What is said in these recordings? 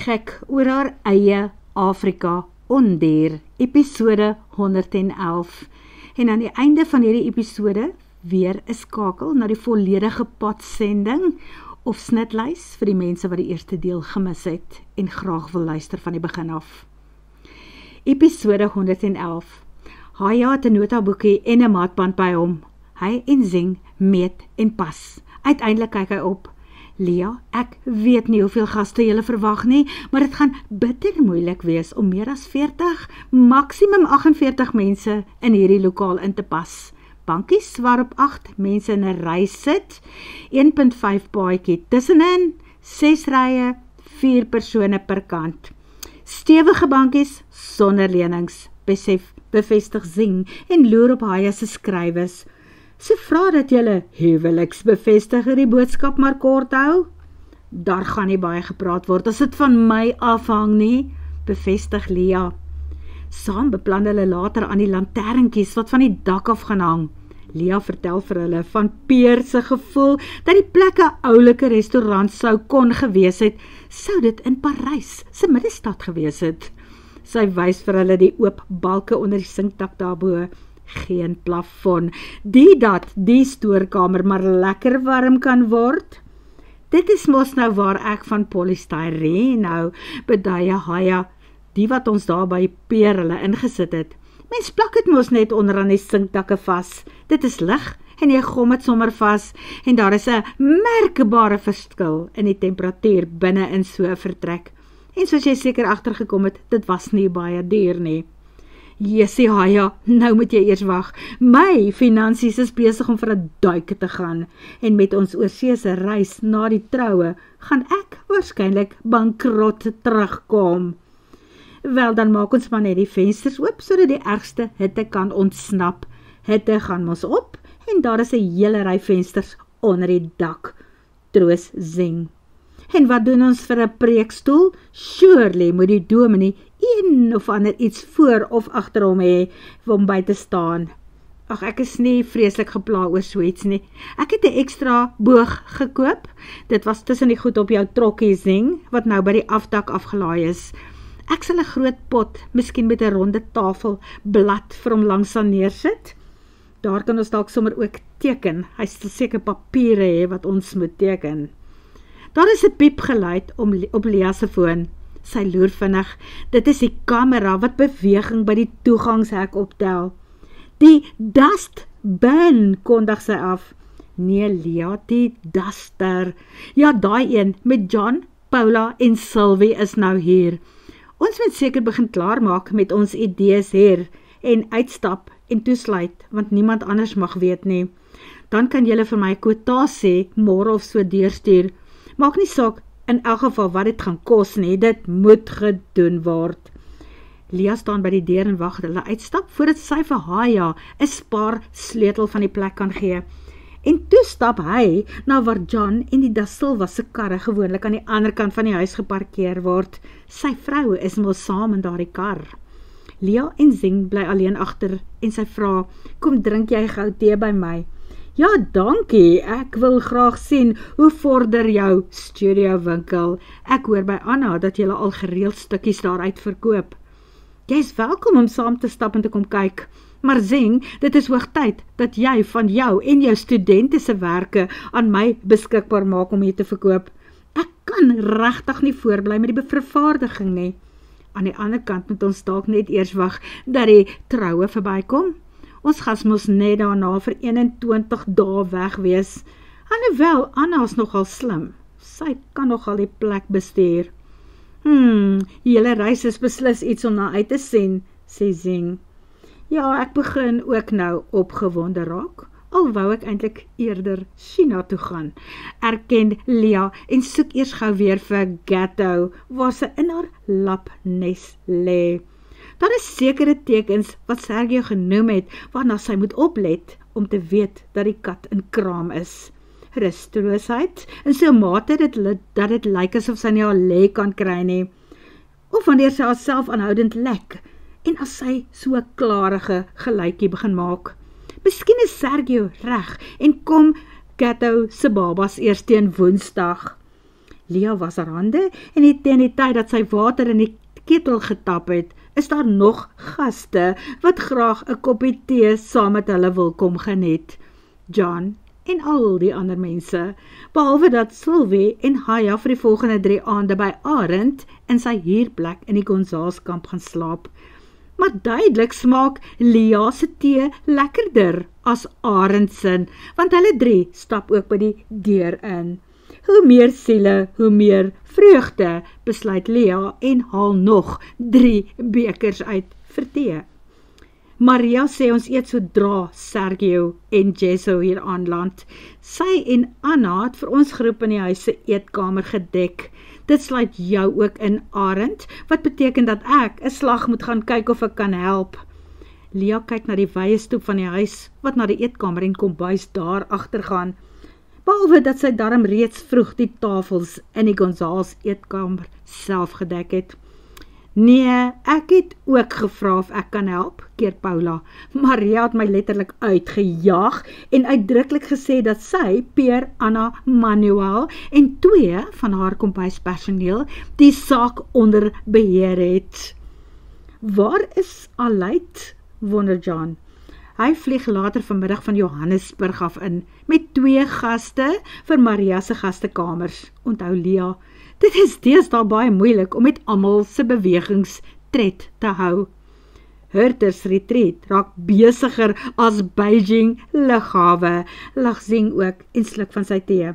gek oor haar eie Afrika ondier, episode 111. En aan die einde van hierdie episode weer 'n skakel na die volledige podsending of snitlys vir die mense wat die eerste deel gemis het en graag wil luister van die begin af. Episode 111. Haya het 'n notaboekie en 'n maatband by hom. Hy en Zing meet en pas. Uiteindelik kyk hy op. Lia, ek weet nie hoeveel gaste julle verwag nie, maar dit gaan bitter moeilik wees om meer as 40, maksimum 48 mense in hierdie lokaal in te pas. Bankies waarop 8 mense in 'n ry sit, 1.5 paadjie tussenin, 6 rye, 4 persone per kant. Stewige bankies sonder lenings, bevestig Zing en loer op Haya se skrywes. Sy vra dat julle huweliksbevestiger die boodskap maar kort hou. Daar gaan nie baie gepraat word as dit van my afhang nie, bevestig Lia. Saam beplan hulle later aan die lanternkies wat van die dak af gaan hang. Lia vertel vir hulle van Peer se gevoel dat die plek 'n oulike restaurant sou kon gewees het, sou dit in Parys se middestad gewees het. Sy wys vir hulle die oop balke onder die sinkdak daarbo. Geen plafon, die stoorkamer maar lekker warm kan word. Dit is mos nou waar ek van polystyreen hou, beduie Haya, die wat ons daar by Peer hulle ingesit het. Mens plak het mos net onder aan die sinkdakke vas. Dit is lig en jy gom het sommer vas en daar is 'n merkbare verskil in die temperatuur binne in so 'n vertrek. En soos jy seker agtergekom het, dit was nie baie duur nie. Jessie Haya, nou moet jy eers wag. My finansies is besig om vir 'n duik te gaan en met ons oorseese reis na die troue gaan ek waarskynlik bankrot terugkom. Wel, dan maak ons maar net die vensters oop sodat die ergste hitte kan ontsnap. Hitte gaan mos op en daar is 'n hele ry vensters onder die dak. Troos Zing. En wat doen ons vir 'n preekstoel? Surely moet die dominee een of ander iets voor of agter hom hê om by te staan. Ag, ek is nie vreeslik gepla oor so iets nie. Ek het 'n ekstra boog gekoop. Dit was tussen die goed op jou trokkie Zing, wat nou by die afdak afgelaai is. Ek sal 'n groot pot, miskien met 'n ronde tafelblad vir hom langs aan neersit. Daar kan ons dalk sommer ook teken. Hy sal seker papiere hê wat ons moet teken. Daar is 'n piepgeluid op Lia se foon. Sy loer vinnig. Dit is die kamera wat beweging by die toegangshek optel. Die dustbin, kondig sy af. Nee Lia, die duster. Ja, daai een met John, Paula en Sylvie is nou hier. Ons moet seker begin klaarmaak met ons idees hier en uitstap en toesluit, want niemand anders mag weet nie. Dan kan julle vir my kwotasie môre of so deurstuur. Maak nie saak in elk geval wat dit gaan kos nie, dit moet gedoen word. Lia staan by die deur en wag dat hulle uitstap voordat sy vir Haya 'n spaar sleutel van die plek kan gee. En toe stap hy na waar John en die Da Silva se karre gewoonlik aan die ander kant van die huis geparkeer word. Sy vrou is mos saam in daardie kar. Lia en Zing bly alleen agter en sy vra, kom drink jy gou tee by my? Ja, dankie, ek wil graag sien hoe vorder jou studio winkel. Ek hoor by Anna dat jy al gereeld stukkies daaruit verkoop. Jy is welkom om saam te stap en te kom kyk. Maar Zing, dit is hoog tyd dat jy van jou en jou studente se werke aan my beskikbaar maak om hier te verkoop. Ek kan regtig nie voorbly met die vervaardiging nie. Aan die ander kant moet ons dalk net eers wag dat die troue verbykom. Ons gas mos net daarna vir 21 dae weg wees. Alhoewel, Anna is nogal slim. Sy kan nogal die plek bestuur. Julle reis is beslis iets om na uit te sien, sê Zing. Ja, ek begin ook nou opgewonde raak, al wou ek eintlik eerder China toe gaan. Erken Lia en soek eers gou weer vir Gatto, waar sy in haar lapnes lê. Daar is sekere tekens wat Sergio genoem het, waarna sy moet oplet om te weet dat die kat in kraam is. Rusteloosheid, in so 'n mate dat dit lyk asof sy nie haar lê kan kry nie. Of wanneer sy haarself aanhoudend lek, en as sy so 'n klarige geluidjie begin maak. Miskien is Sergio reg en kom Gatto se babas eers teen Woensdag. Lia was haar hande en teen die tyd dat sy water in die ketel getap het, is daar nog gaste wat graag 'n koppie tee saam met hulle wil kom geniet. John en al die ander mense, behalwe dat Sylvie en Haya vir die volgende 3 aande by Arend in sy huurplek in die Gonzaleskamp gaan slaap. Maar duidelik smaak Lia se tee lekkerder as Arend se, want hulle 3 stap ook by die deur in. Hoe meer siele, hoe meer vreugde, besluit Lia en haal nog 3 bekers uit vir tee. Maria sê ons eet sodra Sergio en Jesso hier aanland. Sy en Anna het vir ons groep in die huis se eetkamer gedek. Dit sluit jou ook in, Arend, wat beteken dat ek 'n slag moet gaan kyk of ek kan help. Lia kyk na die wye stoep van die huis, wat na die eetkamer en kombuis daar agter gaan. Behalwe dat sy darm reeds vroeg die tafels in die Gonzales eetkamer self gedek het. Nee, ek het ook gevra of ek kan help, keer Paula. Maria het my letterlik uitgejaag en uitdruklik gesê dat sy, Peer, Anna, Manuel en 2 van haar kombuispersoneel die saak onder beheer het. Waar is Aleid? Wonder John. Hy vlieg later vanmiddag van Johannesburg af in, met 2 gaste vir Maria se gastekamers. Onthou Lia, dit is deesdae baie moeilik om met almal se bewegings tred te hou. Hurters Retreat raak besiger as Beijing lughawe, lag Zing ook en sluk van sy tee.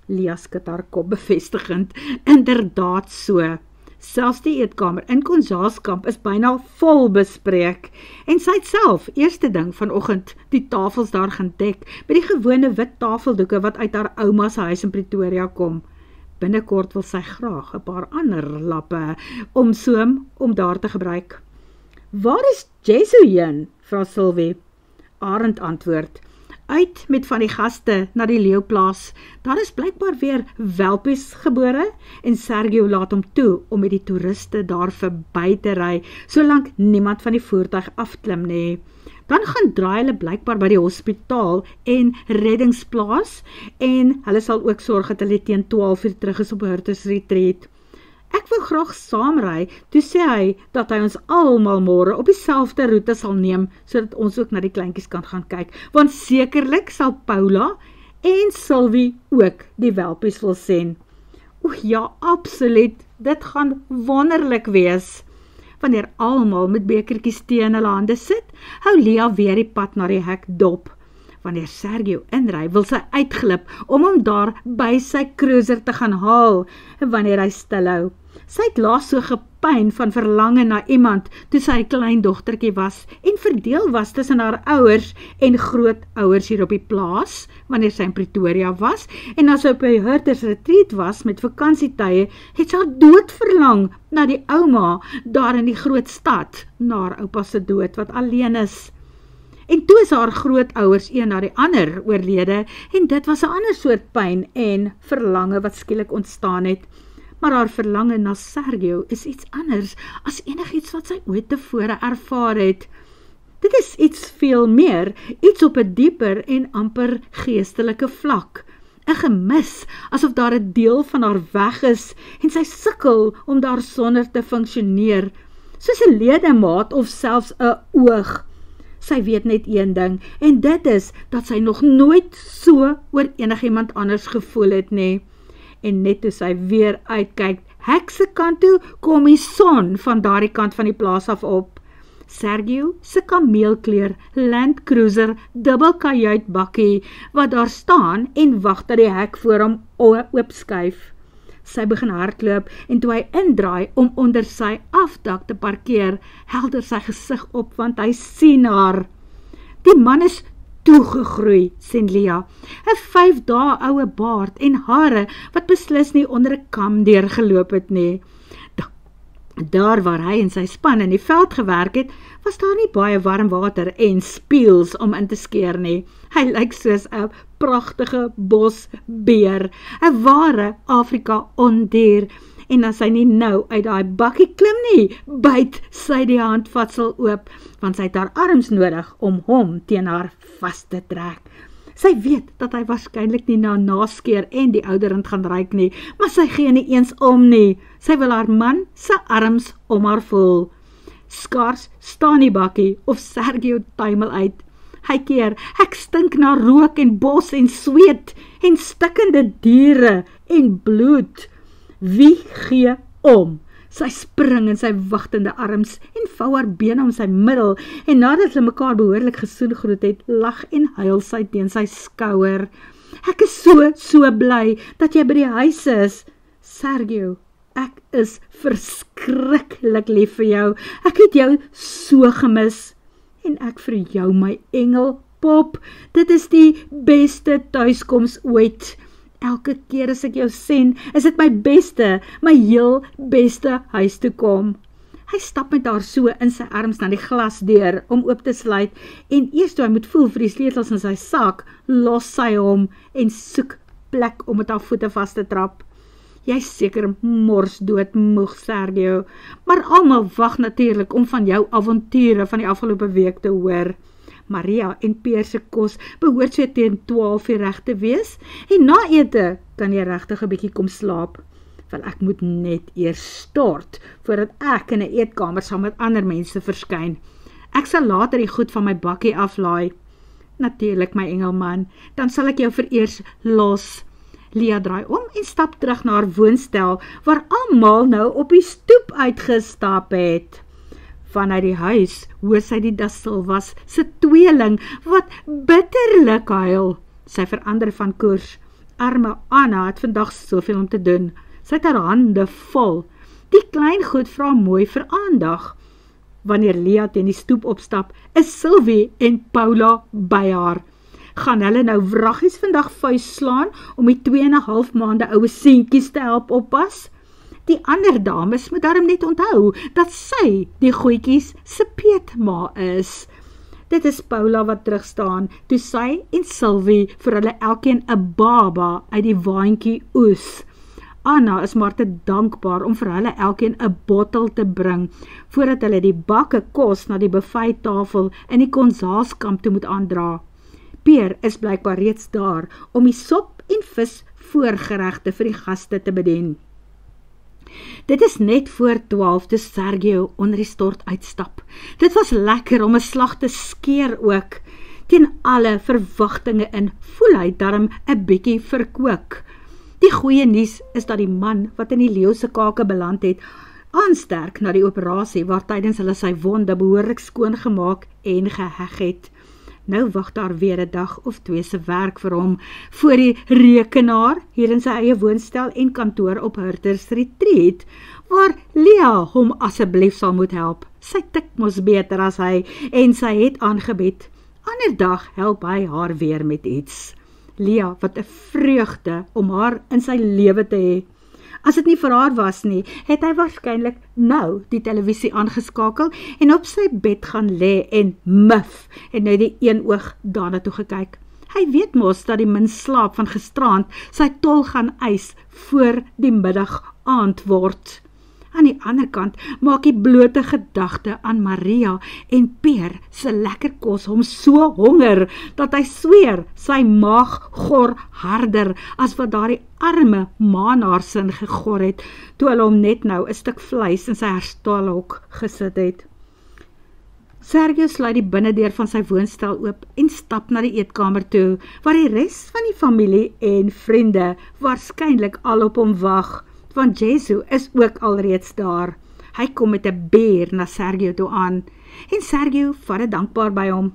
Lia skud haar kop bevestigend, inderdaad so. Selfs die eetkamer in Gonzaleskamp is byna vol bespreek en sy het self eerste ding vanoggend die tafels daar gaan dek met die gewone wit tafeldoeke wat uit haar ouma se huis in Pretoria kom. Binnekort wil sy graag 'n paar ander lappe om daar te gebruik. Waar is Jesso heen? Vra Sylvie. Arend antwoord. Uit met van die gaste na die leeuplaas. Daar is blykbaar weer welpies gebore en Sergio laat hom toe om met die toeriste daar verby te ry, solank niemand van die voertuig afklim nie. Dan gaan draai hulle blykbaar by die hospitaal en reddingsplaas en hulle sal ook sorg dat hulle teen 12 uur terug is op Hurters Retreat. Ek wil graag saamry, toe sê hy dat hy ons almal môre op dieselfde roete sal neem, sodat ons ook na die kleintjies kan gaan kyk, want sekerlik sal Paula en Sylvie ook die welpies wil sien. Oeg ja, absoluut, dit gaan wonderlik wees. Wanneer almal met bekertjies tee in hulle hande sit, hou Lia weer die pad na die hek dop. Wanneer Sergio inry, wil sy uitglip om hom daar by sy cruiser te gaan haal, wanneer hy stilhou. Sy het laas so gepyn van verlange na iemand toe sy 'n klein dogtertjie was en verdeel was tussen haar ouers en grootouers hier op die plaas, wanneer sy in Pretoria was, en as sy op die Hurters Retreat was met vakansietye, het sy dood verlang na die ouma daar in die groot stad, na haar oupa se dood wat alleen is. En toe is haar grootouers een na die ander oorlede, en dit was 'n ander soort pyn en verlange wat skielik ontstaan het. Maar haar verlange na Sergio is iets anders as enigiets wat sy ooit tevore ervaar het. Dit is iets veel meer, iets op 'n dieper en amper geestelike vlak. 'n Gemis, asof daar 'n deel van haar weg is en sy sukkel om daarsonder te funksioneer, soos 'n ledemaat of selfs 'n oog. Sy weet net een ding, en dit is dat sy nog nooit so oor enigiemand anders gevoel het nie. En net toe sy weer uitkyk, hek se kant toe, kom die son van daardie kant van die plaas af op. Sergio se kameelkleur Land Cruiser dubbelkajuitbakkie, wat daar staan en wag dat die hek voor hom oopskuif. Sy begin hardloop en toe hy indraai om onder sy afdak te parkeer, helder sy gesig op want hy sien haar. Die man is toegegroei, sê Lia, 'n 5 dae oue baard en hare wat beslis nie onder 'n kam deurgeloop het nie. Daar waar hy en sy span in die veld gewerk het, was daar nie baie warm water en spieëls om in te skeer nie. Hy lyk soos 'n pragtige bosbeer, 'n ware Afrika ondier. En as hy nie nou uit daai bakkie klim nie, byt sy die handvatsel oop, want sy het haar arms nodig om hom teen haar vas te trek. Sy weet dat hy waarskynlik nie na naskeer en die ouderend gaan ruik nie, maar sy gee nie eens om nie. Sy wil haar man se arms om haar voel. Skaars staan die bakkie of Sergio tuimel uit. Hy keer, ek stink na rook en bos en sweet en stikkende diere en bloed. Wie gee om? Sy spring in sy wagtende arms en vou haar bene om sy middel en nadat hulle mekaar behoorlik gesoengroet het, lag en huil sy teen sy skouer. Ek is so bly dat jy by die huis is. Sergio, ek is verskriklik lief vir jou. Ek het jou so gemis. En ek vir jou, my engel, pop, dit is die beste tuiskoms ooit. Elke keer as ek jou sien, is dit my beste, my heel beste huis toe kom. Hy stap met haar so in sy arms na die glasdeur om oop te sluit en eers toe hy moet voel vir die sleutels in sy sak, los sy hom en soek plek om met haar voete vas te trap. Jy is seker morsdood moeg, Sergio, maar almal wag natuurlik om van jou avonture van die afgelope week te hoor. Maria en Peer se kos behoort so teen 12 reg te wees en na ete kan jy regtig 'n bietjie kom slaap. Wel, ek moet net eers stort voordat ek in 'n eetkamer saam met ander mense verskyn. Ek sal later die goed van my bakkie aflaai. Natuurlik, my engelman, dan sal ek jou vereers los. Lia draai om en stap terug na haar woonstel waar almal nou op die stoep uitgestap het. Vanuit die huis hoor sy die Da Silvas se tweeling wat bitterlik huil. Sy verander van koers. Arme Anna het vandag soveel om te doen. Sy het haar hande vol. Die klein goed vra mooi vir aandag. Wanneer Lia teen die stoep opstap, is Sylvie en Paula by haar. Gaan hulle nou wraggies vandag vuis slaan om die 2,5 maande oue seentjies te help oppas? Die ander dames moet daarom net onthou dat sy die goetjies se peetma is. Dit is Paula wat terugstaan, toe sy en Sylvie vir hulle elkeen 'n baba uit die waantjie oes. Anna is maar te dankbaar om vir hulle elkeen 'n bottel te bring, voordat hulle die bakke kos na die buffettafel in die konsaalskamp toe moet aandra. Peer is blykbaar reeds daar om die sop en vis voorgeregte vir die gaste te bedien. Dit is net voor 12 toe Sergio onder die stort uitstap. Dit was lekker om 'n slag te skeer ook. Teen alle verwagtinge in, voel hy darm 'n bietjie verkook. Die goeie nuus is dat die man wat in die leeu se kake beland het, aansterk na die operasie waar tydens hulle sy wonde behoorlik skoon gemaak en geheg het. Nou wag daar weer 'n dag of 2 se werk vir hom voor die rekenaar hier in sy eie woonstel en kantoor op Hurters Retreat, waar Lia hom asseblief sal moet help. Sy tik mos beter as hy en sy het aangebied. Ander dag help hy haar weer met iets. Lia, wat 'n vreugde om haar in sy lewe te hê. As dit nie vir haar was nie, het hy waarskynlik nou die televisie aangeskakel en op sy bed gaan lê en muf en net die een oog daarna toe gekyk. Hy weet mos dat die min slaap van gisteraand sy tol gaan eis voor die middag aand word. Aan die ander kant maak die blote gedagte aan Maria en Peer se lekker kos hom so honger, dat hy sweer sy maag gor harder as wat daardie arme maanaarsin gegor het, toe hulle hom net nou 'n stuk vleis in sy herstelhok gesit het. Sergio sluit die binnendeur van sy woonstel oop en stap na die eetkamer toe, waar die res van die familie en vriende waarskynlik al op hom wag, want Jesu is ook alreeds daar. Hy kom met 'n beer na Sergio toe aan, en Sergio vat dit dankbaar by hom.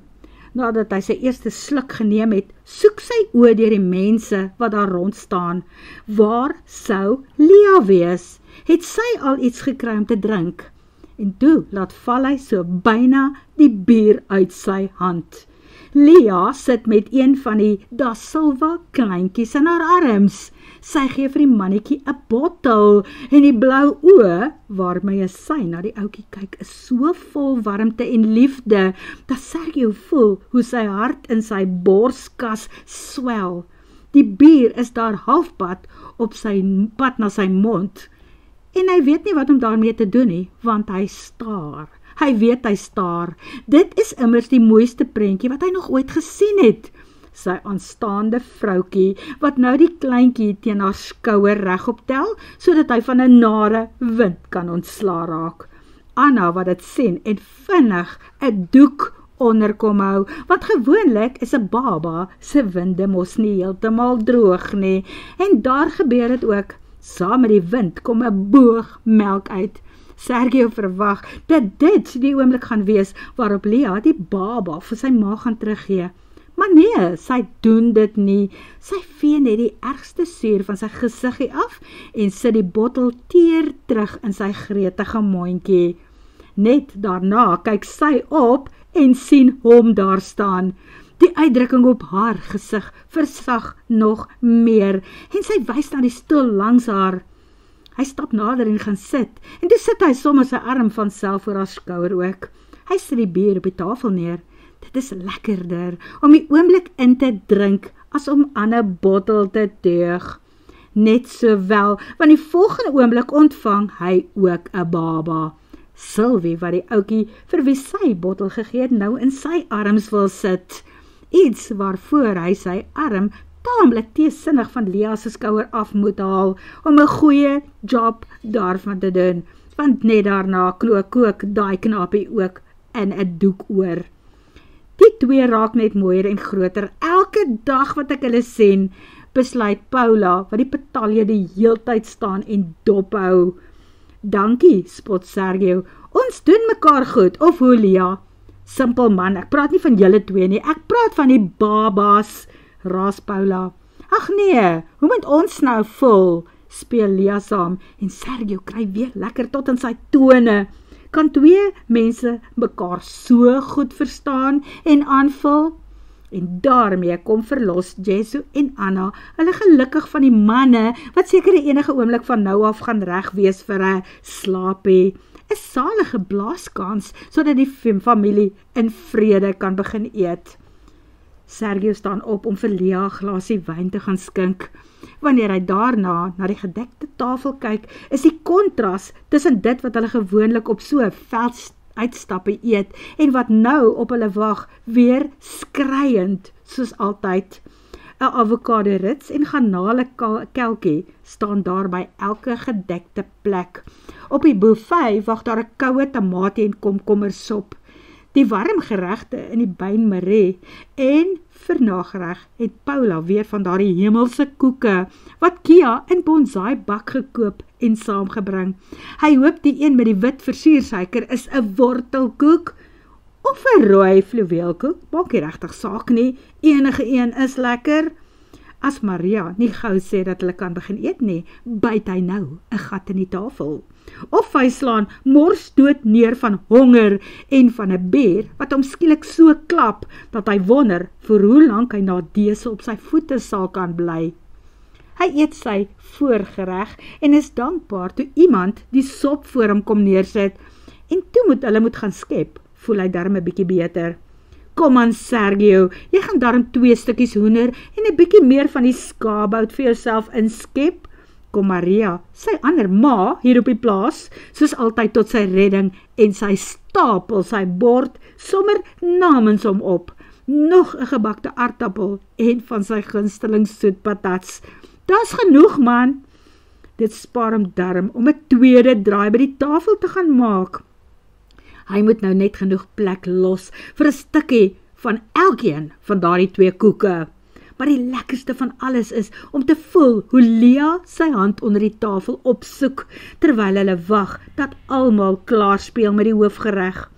Nadat hy sy eerste sluk geneem het, soek sy oë deur die mense wat daar rond staan. Waar sou Lia wees? Het sy al iets gekry om te drink? En toe laat val hy so byna die bier uit sy hand. Lia sit met een van die Da Silva kleintjies in haar arms. Sy gee vir die mannetjie 'n bottel en die blou oë waarmee sy na die ouetjie kyk is so vol warmte en liefde dat Sergio voel hoe sy hart in sy borskas swel. Die bier is daar halfpad op sy pad na sy mond en hy weet nie wat om daarmee te doen nie, want hy staar. Hy weet hy staar. Dit is immers die mooiste prentjie wat hy nog ooit gesien het. sy aanstaande vroutjie, wat nou die kleintjie teen haar skouer regop tel, sodat hy van 'n nare wind kan ontsla raak. Anna wat dit sien en vinnig 'n doek onder kom hou, want gewoonlik is 'n baba se winde mos nie heeltemal droog nie, en daar gebeur dit ook. Saam met die wind kom 'n boog melk uit. Sergio verwag dat dit die oomblik gaan wees waarop Lia die baba vir sy ma gaan teruggee. Maar nee, sy doen dit nie. Sy vee net die ergste suur van sy gesiggie af en sit die bottel teer terug in sy gretige mondjie. Net daarna kyk sy op en sien hom daar staan. Die uitdrukking op haar gesig versag nog meer en sy wys na die stoel langs haar. Hy stap nader en gaan sit en toe sit hy sommer sy arm van self oor haar skouer ook. Hy sit die bier op die tafel neer. Dit is lekkerder om die oomblik in te drink as om aan 'n bottel te teug. Net sowel, want die volgende oomblik ontvang hy ook 'n baba. Sylvie, wat die ouetjie vir wie sy bottel gegee het, nou in sy arms wil sit. Iets waarvoor hy sy arm taamlik teesinnig van Lia se skouer af moet haal, om 'n goeie job daarvan te doen, want net daarna kook daai knapie ook in 'n doek oor. Die twee raak net mooier en groter, elke dag wat ek hulle sien, besluit Paula, wat die petalje die heeltyd staan en dop hou. Dankie, spot Sergio, ons doen mekaar goed, of hoe Lia? Simpel man, ek praat nie van julle twee nie, ek praat van die babas, raas Paula. Ag nee, hoe moet ons nou voel, speel Lia saam, en Sergio kry weer lekker tot in sy tone. Kan twee mense mekaar so goed verstaan en aanvul? En daarmee kom verlos Jesu en Anna, hulle gelukkig van die manne, wat seker enige oomblik van nou af gaan reg wees vir 'n slaapie. 'n Salige blaaskans, sodat die familie in vrede kan begin eet. Sergio staan op om vir Lia 'n glasie wyn te gaan skink. Wanneer hy daarna na die gedekte tafel kyk, is die kontras tussen dit wat hulle gewoonlik op so 'n velduitstappe eet en wat nou op hulle wag weer skreiend soos altyd. 'n Avokado rits en garnale kelkie staan daar by elke gedekte plek. Op die buffet wag daar 'n koue tamatie en komkommersop. Die warm geregte in die bain marie en vir nagereg het Paula weer van daardie hemelse koeke wat Kia in bonsai bak gekoop en saamgebring. Hy hoop die een met die wit versiersuiker is 'n wortelkoek of 'n rooi fluweelkoek, maak nie regtig saak nie, enige een is lekker. As Maria nie gou sê dat hulle kan begin eet nie, byt hy nou 'n gat in die tafel. Of hy slaan morsdood neer van honger en van 'n beer wat hom skielik so klap, dat hy wonder vir hoe lank hy na dese op sy voete sal kan bly. Hy eet sy voorgereg en is dankbaar toe iemand die sop voor hom kom neersit, en toe hulle moet gaan skep, voel hy darm 'n bietjie beter. Kom aan Sergio, jy gaan darm 2 stukkies hoender en 'n bietjie meer van die skaapbout vir jouself inskep. Kom Maria, sy ander ma hier op die plaas, soos altyd tot sy redding, en sy stapel sy bord sommer namens hom op. Nog 'n gebakte aardappel en van sy gunsteling soetpatats. Daar's genoeg man. Dit spaar hom darm om 'n tweede draai by die tafel te gaan maak. Hy moet nou net genoeg plek los vir 'n stukkie van elkeen van daardie 2 koeke. Maar die lekkerste van alles is om te voel hoe Lia sy hand onder die tafel opsoek, terwyl hulle wag dat almal klaar speel met die hoofgereg.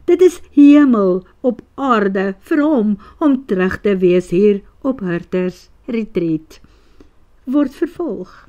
Dit is hemel op aarde vir hom om terug te wees hier op Hurters Retreat. Word vervolg.